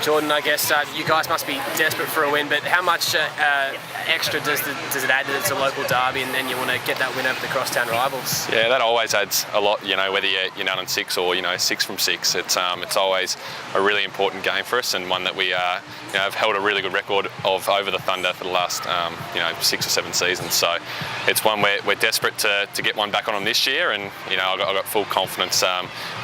Jordan, I guess you guys must be desperate for a win, but how much extra does it add that it's a local derby and then you want to get that win over the crosstown rivals? Yeah, that always adds a lot, whether you're 9 and 6 or, 6 from 6. It's always a really important game for us, and one that we have held a really good record of over the Thunder for the last 6 or 7 seasons. So it's one we're desperate to get one back on them this year, and I've got full confidence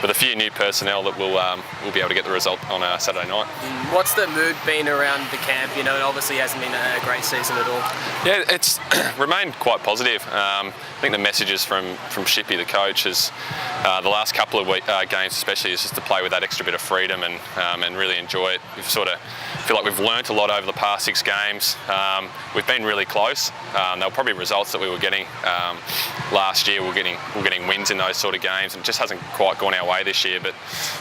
with a few new personnel that we'll be able to get the result on Saturday night. What's the mood been around the camp? It obviously hasn't been a great season at all. Yeah, it's remained quite positive. I think the messages from Shippy, the coach, is the last couple of games especially is just to play with that extra bit of freedom and really enjoy it. We've sort of feel like we've learnt a lot over the past 6 games. We've been really close. They were probably results that we were getting last year. We're getting wins in those sort of games, and it just hasn't quite gone our way this year. But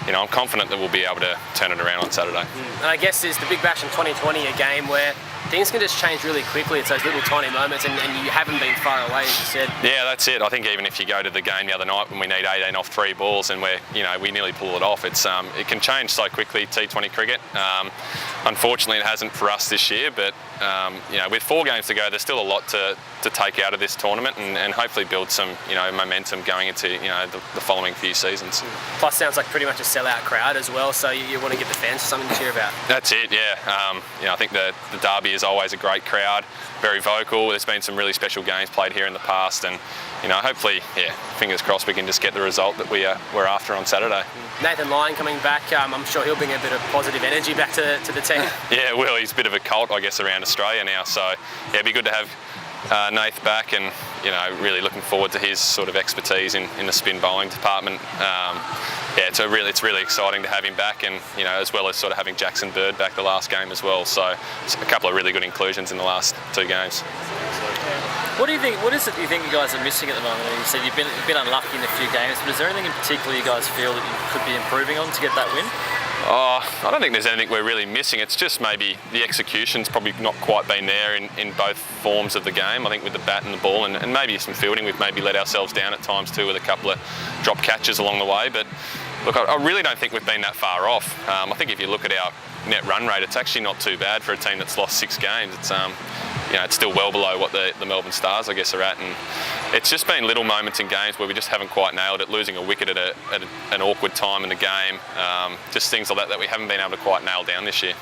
I'm confident that we'll be able to turn it around on Saturday. And I guess is the Big Bash in 2020 a game where things can just change really quickly. It's those little tiny moments, and you haven't been far away, as you said. Yeah, that's it. I think even if you go to the game the other night when we need 18 off 3 balls and we nearly pull it off, it can change so quickly. T20 cricket. Unfortunately, it hasn't for us this year, but with 4 games to go, there's still a lot to take out of this tournament and hopefully build some momentum going into the following few seasons. Plus, sounds like pretty much a sellout crowd as well, so you want to give the fans something to cheer about. That's it, yeah. I think the derby is always a great crowd, very vocal. There's been some really special games played here in the past, and hopefully, fingers crossed, we can just get the result that we're after on Saturday. Nathan Lyon coming back, I'm sure he'll bring a bit of positive energy back to the team. Yeah, well, he's a bit of a cult, I guess, around Australia now, so yeah, it'd be good to have Nath back, and really looking forward to his sort of expertise in the spin bowling department. It's really exciting to have him back, and as well as sort of having Jackson Bird back the last game as well. So it's a couple of really good inclusions in the last 2 games. What do you think? What is it you think you guys are missing at the moment? You said you've been unlucky in a few games, but is there anything in particular you guys feel that you could be improving on to get that win? I don't think there's anything we're really missing. It's just maybe the execution's probably not quite been there in both forms of the game. I think with the bat and the ball, and maybe some fielding, we've maybe let ourselves down at times too with a couple of drop catches along the way. But look, I really don't think we've been that far off. I think if you look at our net run rate, it's actually not too bad for a team that's lost 6 games. It's still well below what the Melbourne Stars, I guess, are at, and it's just been little moments in games where we just haven't quite nailed it, losing a wicket at an awkward time in the game, just things like that we haven't been able to quite nail down this year.